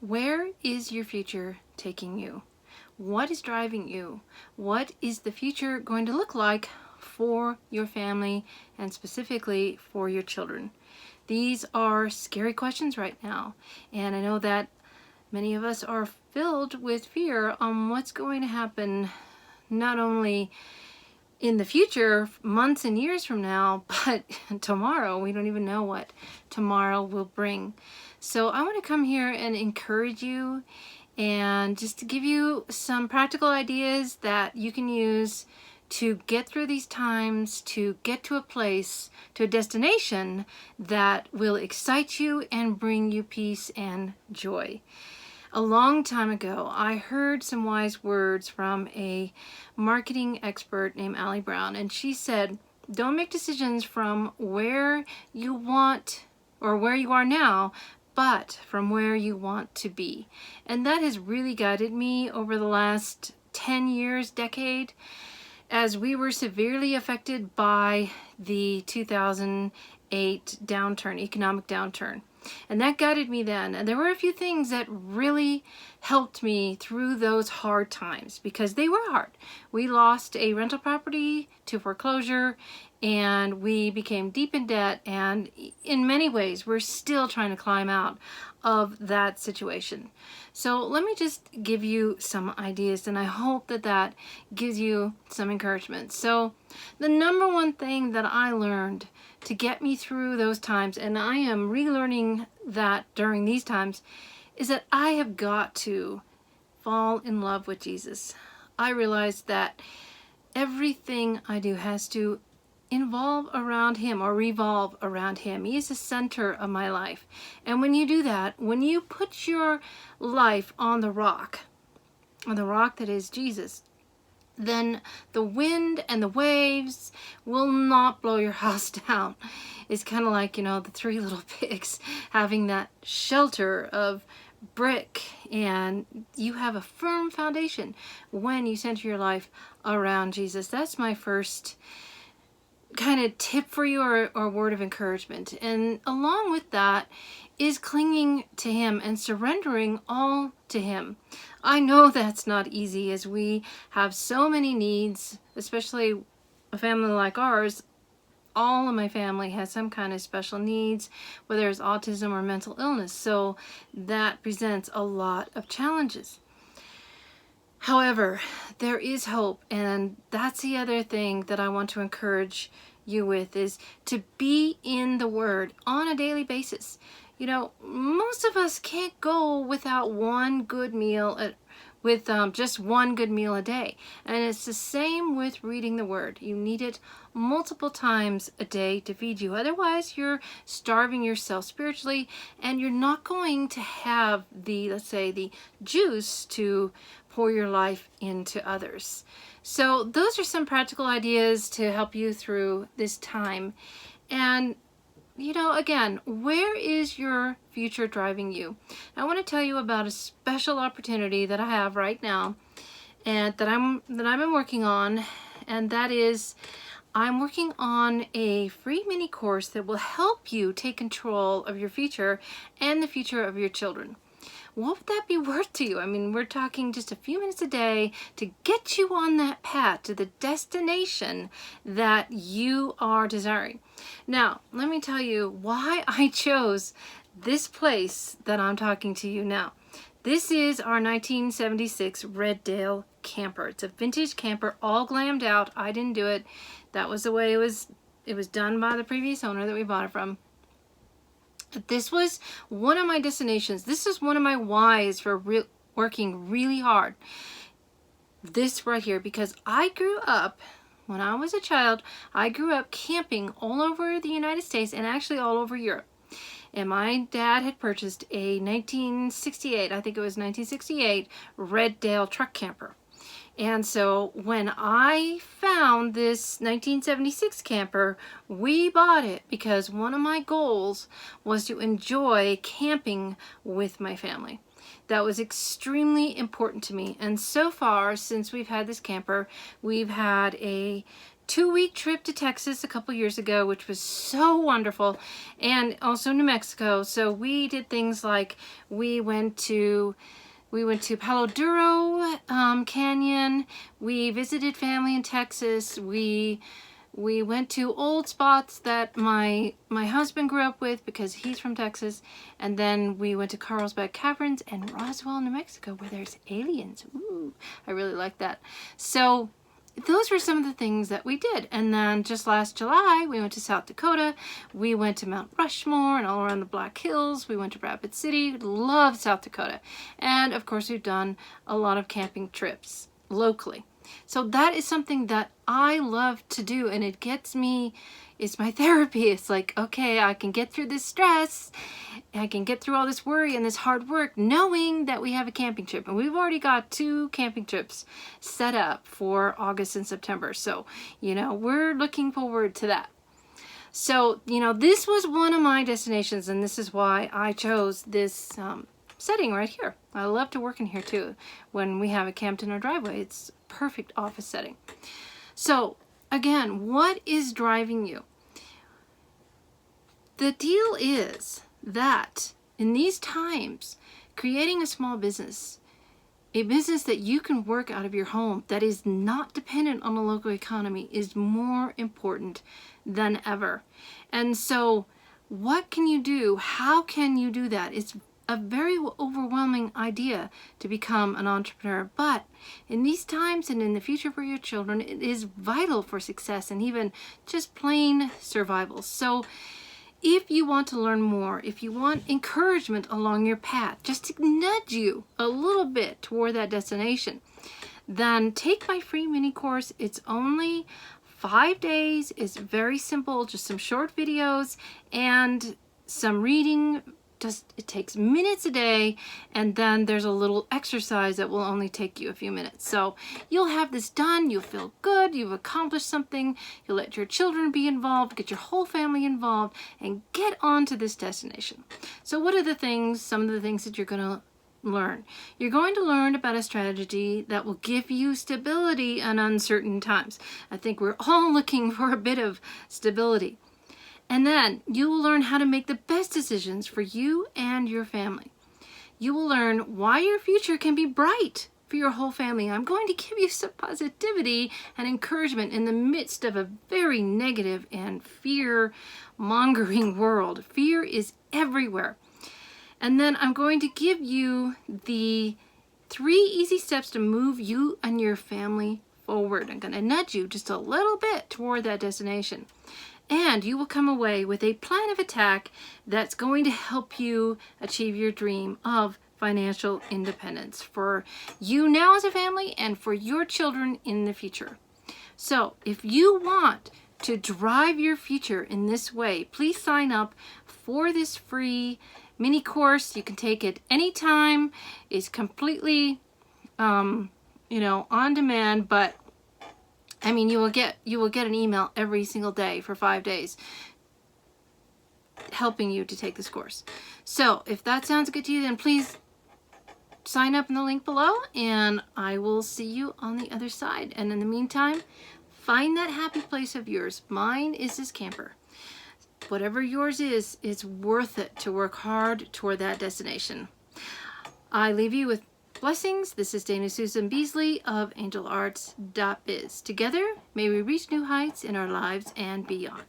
Where is your future taking you? What is driving you? What is the future going to look like for your family and specifically for your children? These are scary questions right now, and I know that many of us are filled with fear on what's going to happen not only in the future, months and years from now, but tomorrow. We don't even know what tomorrow will bring. So I want to come here and encourage you and just to give you some practical ideas that you can use to get through these times, to get to a place, to a destination that will excite you and bring you peace and joy. A long time ago, I heard some wise words from a marketing expert named Allie Brown, and she said, don't make decisions from where you want or where you are now, but from where you want to be. And that has really guided me over the last 10 years, decade, as we were severely affected by the 2008 downturn, economic downturn. And that guided me then. And there were a few things that really helped me through those hard times because they were hard. We lost a rental property to foreclosure and we became deep in debt, and in many ways we're still trying to climb out of that situation. So let me just give you some ideas, and I hope that that gives you some encouragement. So the number one thing that I learned to get me through those times, and I am relearning that during these times, is that I have got to fall in love with Jesus. I realized that everything I do has to involve around him or revolve around him. He is the center of my life. And when you do that, when you put your life on the rock that is Jesus, then the wind and the waves will not blow your house down. It's kind of like, the three little pigs having that shelter of brick, and you have a firm foundation when you center your life around Jesus. That's my first kind of tip for you, or word of encouragement. And along with that is clinging to him and surrendering all to him. I know that's not easy, as we have so many needs, especially a family like ours. All of my family has some kind of special needs, whether it's autism or mental illness. So that presents a lot of challenges. However, there is hope, and that's the other thing that I want to encourage you with, is to be in the Word on a daily basis. Most of us can't go without one good meal, just one good meal a day. And it's the same with reading the Word. You need it multiple times a day to feed you. Otherwise, you're starving yourself spiritually, and you're not going to have the, let's say, the juice to pour your life into others. So those are some practical ideas to help you through this time. And again, where is your future driving you? I want to tell you about a special opportunity that I have right now, and that I've been working on, and that is I'm working on a free mini course that will help you take control of your future and the future of your children. What would that be worth to you? I mean, we're talking just a few minutes a day to get you on that path to the destination that you are desiring. Now, let me tell you why I chose this place that I'm talking to you now. This is our 1976 Red Dale camper. It's a vintage camper, all glammed out. I didn't do it. That was the way it was done by the previous owner that we bought it from. This was one of my destinations. This is one of my whys for working really hard. This right here, because I grew up, when I was a child, I grew up camping all over the United States and actually all over Europe. And my dad had purchased a 1968, I think it was 1968, Red Dale truck camper. And so when I found this 1976 camper, we bought it because one of my goals was to enjoy camping with my family. That was extremely important to me. And so far, since we've had this camper, we've had a 2-week trip to Texas a couple years ago, which was so wonderful, and also New Mexico. So we did things like we went to Palo Duro Canyon. We visited family in Texas. We went to old spots that my husband grew up with because he's from Texas. And then we went to Carlsbad Caverns and Roswell, New Mexico, where there's aliens. Ooh, I really like that. So those were some of the things that we did. And then just last July, we went to South Dakota. We went to Mount Rushmore and all around the Black Hills. We went to Rapid City. Love South Dakota. And of course, we've done a lot of camping trips locally. So that is something that I love to do, and it gets me, it's my therapy. It's like, okay, I can get through this stress, I can get through all this worry and this hard work knowing that we have a camping trip. And we've already got 2 camping trips set up for August and September. So, you know, we're looking forward to that. So, you know, this was one of my destinations, and this is why I chose this setting right here. I love to work in here too. When we have it camped in our driveway, it's perfect office setting. So again, what is driving you? The deal is that in these times, creating a small business, a business that you can work out of your home that is not dependent on the local economy, is more important than ever. And so what can you do? How can you do that? It's a very overwhelming idea to become an entrepreneur, but in these times and in the future for your children, it is vital for success and even just plain survival. So if you want to learn more, if you want encouragement along your path, just to nudge you a little bit toward that destination, then take my free mini course. It's only 5 days. It's very simple, just some short videos and some reading. It takes minutes a day, and then there's a little exercise that will only take you a few minutes. So you'll have this done, you'll feel good, you've accomplished something, you'll let your children be involved, get your whole family involved, and get on to this destination. So what are the things, some of the things that you're going to learn? You're going to learn about a strategy that will give you stability in uncertain times. I think we're all looking for a bit of stability. And then you will learn how to make the best decisions for you and your family. You will learn why your future can be bright for your whole family. I'm going to give you some positivity and encouragement in the midst of a very negative and fear-mongering world. Fear is everywhere. And then I'm going to give you the 3 easy steps to move you and your family forward. I'm going to nudge you just a little bit toward that destination. And you will come away with a plan of attack that's going to help you achieve your dream of financial independence for you now as a family and for your children in the future. So if you want to drive your future in this way, please sign up for this free mini course. You can take it anytime. It's completely, on demand, but I mean, you will get an email every single day for 5 days helping you to take this course. So if that sounds good to you, then please sign up in the link below, and I will see you on the other side. And in the meantime, find that happy place of yours. Mine is this camper. Whatever yours is, it's worth it to work hard toward that destination. I leave you with blessings. This is Dana Susan Beasley of angelarts.biz. Together, may we reach new heights in our lives and beyond.